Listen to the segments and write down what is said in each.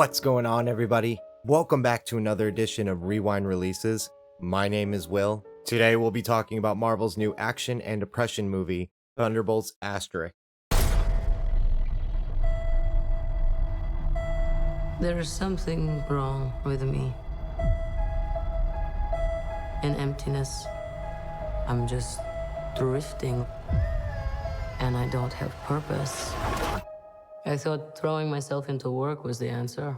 What's going on, everybody? Welcome back to another edition of Rewind Releases. My name is Will. Today we'll be talking about Marvel's new action and depression movie, Thunderbolts Asterisk. There is something wrong with me. An emptiness. I'm just drifting. And I don't have purpose. I thought throwing myself into work was the answer.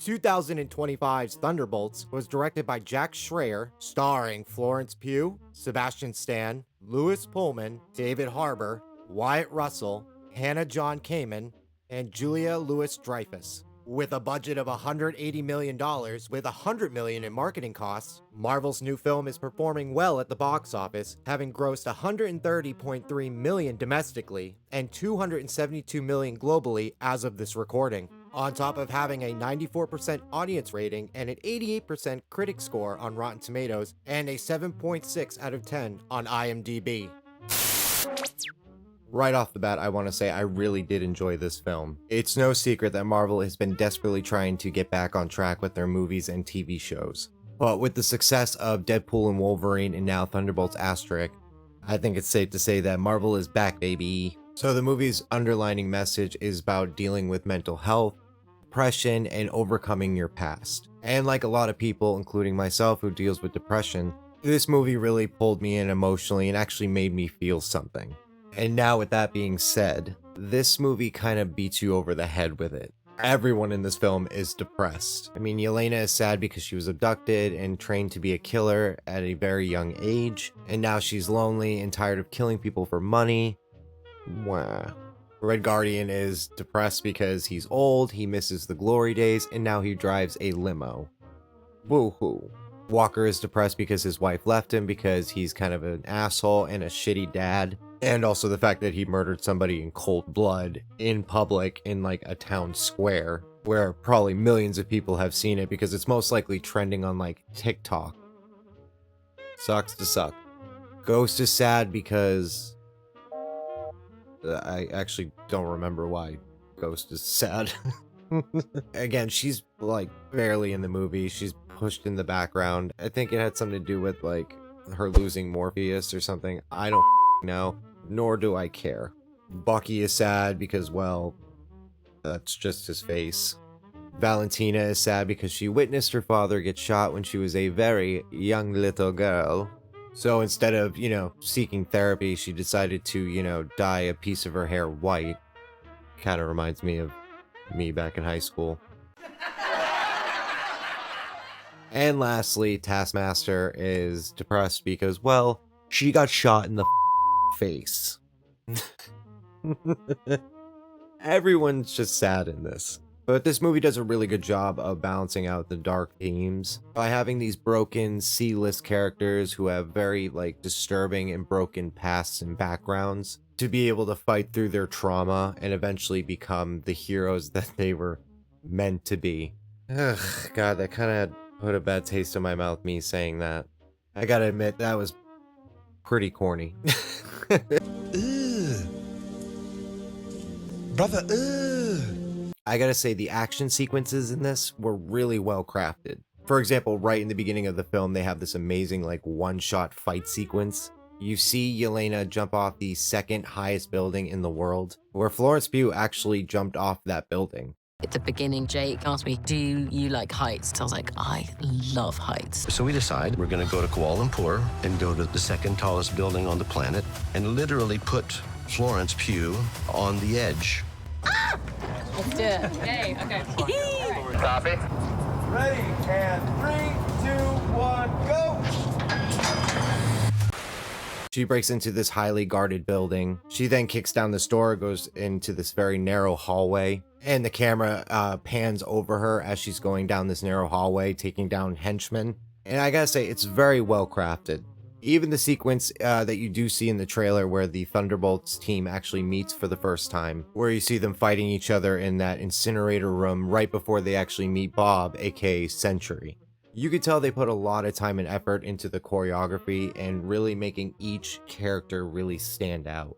2025's Thunderbolts was directed by Jack Schreier, starring Florence Pugh, Sebastian Stan, Louis Pullman, David Harbour, Wyatt Russell, Hannah John Kamen, and Julia Louis-Dreyfus. With a budget of $180 million with $100 million in marketing costs, Marvel's new film is performing well at the box office, having grossed $130.3 million domestically and $272 million globally as of this recording, on top of having a 94% audience rating and an 88% critic score on Rotten Tomatoes and a 7.6 out of 10 on IMDb. Right off the bat, I want to say I really did enjoy this film. It's no secret that Marvel has been desperately trying to get back on track with their movies and TV shows. But with the success of Deadpool and Wolverine and now Thunderbolts Asterisk, I think it's safe to say that Marvel is back, baby. So the movie's underlining message is about dealing with mental health, depression, and overcoming your past. And like a lot of people, including myself who deals with depression, this movie really pulled me in emotionally and actually made me feel something. And now with that being said, this movie kind of beats you over the head with it. Everyone in this film is depressed. I mean, Yelena is sad because she was abducted and trained to be a killer at a very young age, and now she's lonely and tired of killing people for money. Wow. Red Guardian is depressed because he's old, he misses the glory days, and now he drives a limo. Woohoo. Walker is depressed because his wife left him because he's kind of an asshole and a shitty dad. And also the fact that he murdered somebody in cold blood in public in like a town square where probably millions of people have seen it because it's most likely trending on like TikTok. Sucks to suck. Ghost is sad because I actually don't remember why Ghost is sad. Again, she's like barely in the movie. She's pushed in the background. I think it had something to do with like her losing Morpheus or something. I don't know, nor do I care. Bucky is sad because, well, that's just his face. Valentina is sad because she witnessed her father get shot when she was a very young little girl. So instead of, seeking therapy, she decided to, dye a piece of her hair white. Kind of reminds me of me back in high school. And lastly, Taskmaster is depressed because, well, she got shot in the face. Everyone's just sad in this. But this movie does a really good job of balancing out the dark themes by having these broken C-list characters who have very disturbing and broken pasts and backgrounds to be able to fight through their trauma and eventually become the heroes that they were meant to be. Ugh, God, that kind of put a bad taste in my mouth, me saying that. I gotta admit, that was pretty corny. Ugh. Brother, ugh. I gotta say, the action sequences in this were really well crafted. For example, right in the beginning of the film, they have this amazing one-shot fight sequence. You see Yelena jump off the second highest building in the world, where Florence Pugh actually jumped off that building. At the beginning, Jake asked me, do you like heights? I was like, I love heights. So we decide we're going to go to Kuala Lumpur and go to the second tallest building on the planet and literally put Florence Pugh on the edge. Ah! Let's do it. Yay, okay. Copy. Ready, and 3, 2, 1, go! She breaks into this highly guarded building. She then kicks down this door, goes into this very narrow hallway, and the camera pans over her as she's going down this narrow hallway, taking down henchmen. And I gotta say, it's very well crafted. Even the sequence that you do see in the trailer where the Thunderbolts team actually meets for the first time, where you see them fighting each other in that incinerator room right before they actually meet Bob, aka Sentry. You could tell they put a lot of time and effort into the choreography and really making each character really stand out.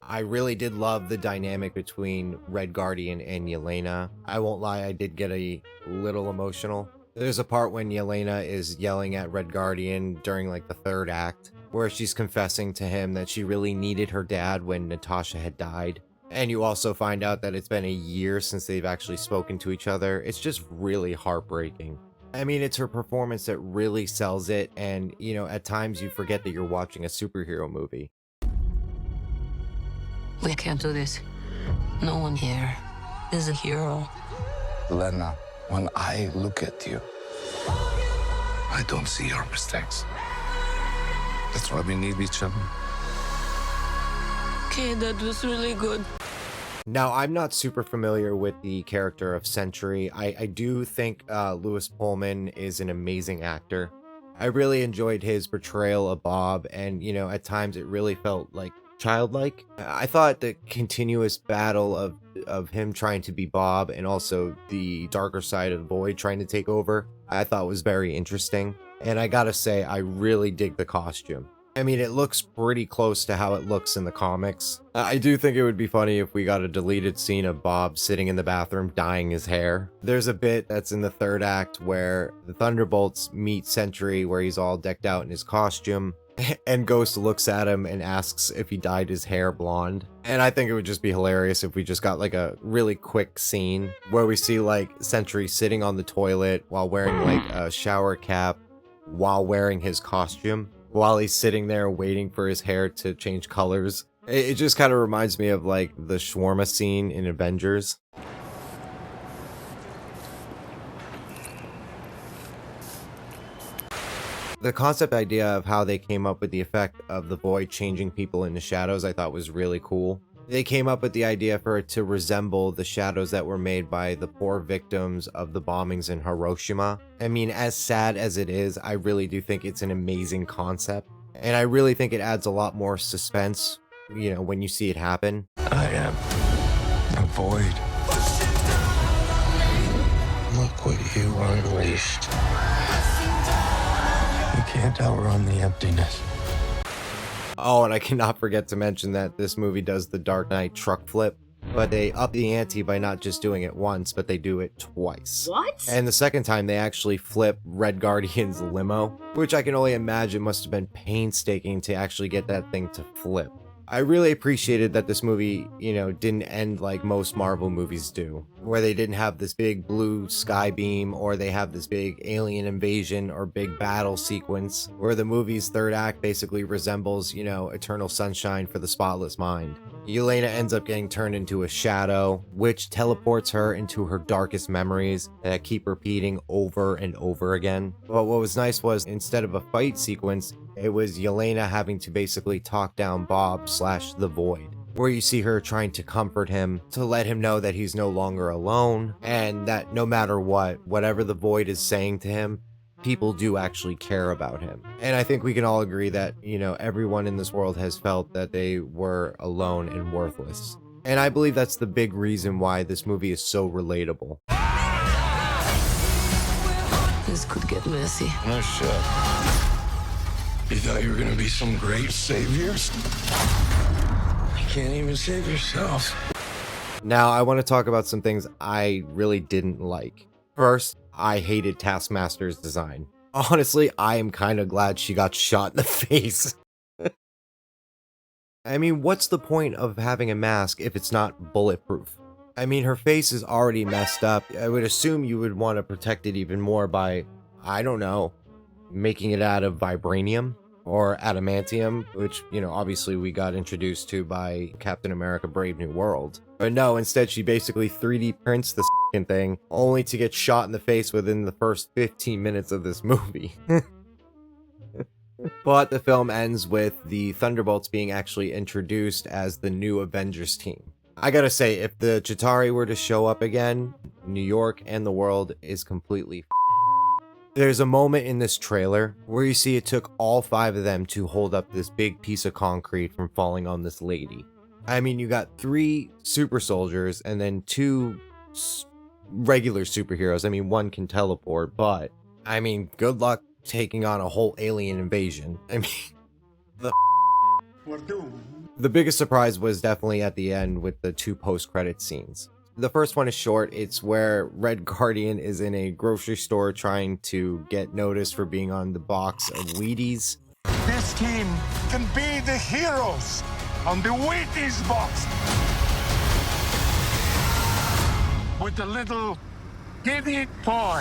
I really did love the dynamic between Red Guardian and Yelena. I won't lie, I did get a little emotional. There's a part when Yelena is yelling at Red Guardian during like the third act, where she's confessing to him that she really needed her dad when Natasha had died. And you also find out that it's been a year since they've actually spoken to each other. It's just really heartbreaking. I mean, it's her performance that really sells it, and you know, at times you forget that you're watching a superhero movie. We can't do this. No one here is a hero. Lena, when I look at you, I don't see your mistakes. That's why we need each other. Okay, that was really good. Now, I'm not super familiar with the character of Sentry. I do think Lewis Pullman is an amazing actor. I really enjoyed his portrayal of Bob, and you know, at times it really felt like childlike. I thought the continuous battle of him trying to be Bob and also the darker side of the Void trying to take over, I thought was very interesting. And I gotta say, I really dig the costume. I mean, it looks pretty close to how it looks in the comics. I do think it would be funny if we got a deleted scene of Bob sitting in the bathroom dyeing his hair. There's a bit that's in the third act where the Thunderbolts meet Sentry, where he's all decked out in his costume. And Ghost looks at him and asks if he dyed his hair blonde. And I think it would just be hilarious if we just got like a really quick scene where we see like Sentry sitting on the toilet while wearing like a shower cap, while wearing his costume, while he's sitting there waiting for his hair to change colors. It just kind of reminds me of like the shawarma scene in Avengers. The concept idea of how they came up with the effect of the Void changing people into shadows I thought was really cool. They came up with the idea for it to resemble the shadows that were made by the poor victims of the bombings in Hiroshima. I mean, as sad as it is, I really do think it's an amazing concept. And I really think it adds a lot more suspense, you know, when you see it happen. I am the Void. Look what you unleashed. You can't outrun the emptiness. Oh, and I cannot forget to mention that this movie does the Dark Knight truck flip, but they up the ante by not just doing it once, but they do it twice. What? And the second time they actually flip Red Guardian's limo, which I can only imagine must have been painstaking to actually get that thing to flip. I really appreciated that this movie, you know, didn't end like most Marvel movies do, where they didn't have this big blue sky beam, or they have this big alien invasion or big battle sequence, where the movie's third act basically resembles, you know, Eternal Sunshine for the Spotless Mind. Yelena ends up getting turned into a shadow, which teleports her into her darkest memories that keep repeating over and over again. But what was nice was, instead of a fight sequence, it was Yelena having to basically talk down Bob / the Void, where you see her trying to comfort him, to let him know that he's no longer alone, and that no matter what, whatever the Void is saying to him, people do actually care about him. And I think we can all agree that, you know, everyone in this world has felt that they were alone and worthless. And I believe that's the big reason why this movie is so relatable. This could get messy. No shit. You thought you were gonna be some great saviors? You can't even save yourself. Now, I want to talk about some things I really didn't like. First, I hated Taskmaster's design. Honestly, I am kind of glad she got shot in the face. I mean, what's the point of having a mask if it's not bulletproof? I mean, her face is already messed up. I would assume you would want to protect it even more by, I don't know, making it out of vibranium or adamantium, which, you know, obviously we got introduced to by Captain America Brave New World. But no, instead she basically 3D prints the thing, only to get shot in the face within the first 15 minutes of this movie. But the film ends with the Thunderbolts being actually introduced as the new Avengers team. I gotta say, if the Chitauri were to show up again, New York and the world is completely There's a moment in this trailer where you see it took all 5 of them to hold up this big piece of concrete from falling on this lady. I mean, you got 3 super soldiers and then 2 regular superheroes. I mean, 1 can teleport, but I mean, good luck taking on a whole alien invasion. I mean, We're doomed. the biggest surprise was definitely at the end with the 2 post-credit scenes. The first one is short. It's where Red Guardian is in a grocery store trying to get noticed for being on the box of Wheaties. This team can be the heroes on the Wheaties box. With the little giddy toy.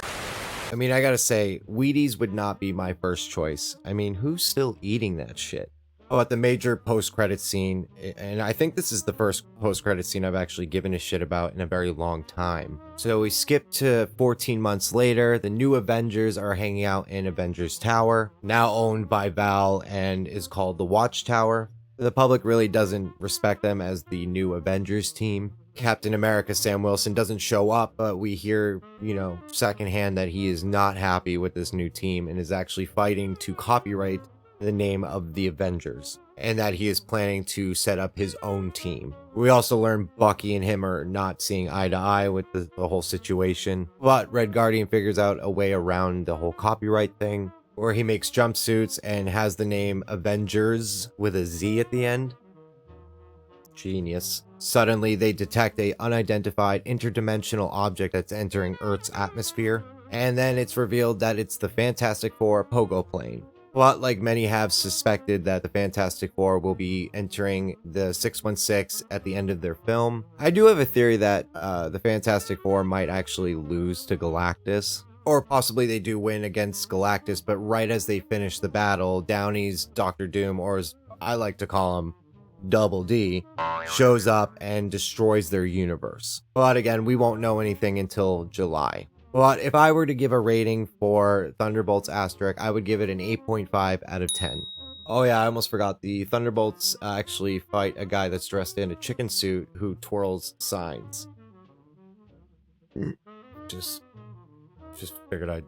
I mean, I gotta say, Wheaties would not be my first choice. I mean, who's still eating that shit? Oh, at the major post-credit scene, and I think this is the first post-credit scene I've actually given a shit about in a very long time. So we skip to 14 months later. The new Avengers are hanging out in Avengers Tower, now owned by Val and is called the Watchtower. The public really doesn't respect them as the new Avengers team. Captain America Sam Wilson doesn't show up, but we hear, secondhand that he is not happy with this new team and is actually fighting to copyright the name of the Avengers, and that he is planning to set up his own team. We also learn Bucky and him are not seeing eye to eye with the whole situation, but Red Guardian figures out a way around the whole copyright thing, where he makes jumpsuits and has the name Avengers with a Z at the end. Genius. Suddenly, they detect a unidentified interdimensional object that's entering Earth's atmosphere, and then it's revealed that it's the Fantastic Four pogo plane. But like many have suspected that the Fantastic Four will be entering the 616 at the end of their film. I do have a theory that the Fantastic Four might actually lose to Galactus. Or possibly they do win against Galactus, but right as they finish the battle, Downey's Doctor Doom, or as I like to call him, Double D, shows up and destroys their universe. But again, we won't know anything until July. But if I were to give a rating for Thunderbolts Asterisk, I would give it an 8.5 out of 10. Oh yeah, I almost forgot. The Thunderbolts actually fight a guy that's dressed in a chicken suit who twirls signs. Just figured I'd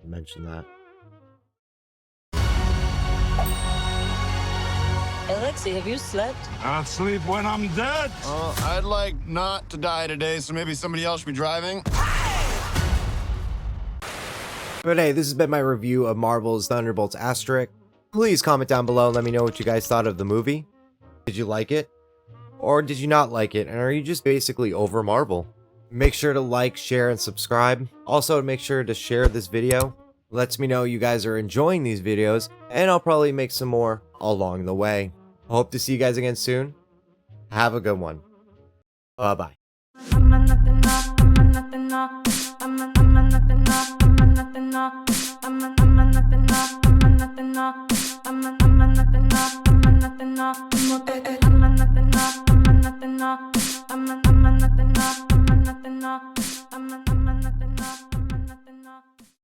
mention that. Alexei, have you slept? I'll sleep when I'm dead. I'd like not to die today, so maybe somebody else should be driving. But hey, this has been my review of Marvel's Thunderbolts Asterisk. Please comment down below and let me know what you guys thought of the movie. Did you like it? Or did you not like it? And are you just basically over Marvel? Make sure to like, share, and subscribe. Also, make sure to share this video. Lets me know you guys are enjoying these videos, and I'll probably make some more along the way. Hope to see you guys again soon. Have a good one. Bye-bye. I'm a nothing, I'm a nothing, I'm a nothing, I'm a nothing, I'm a nothing, I'm a nothing, I'm a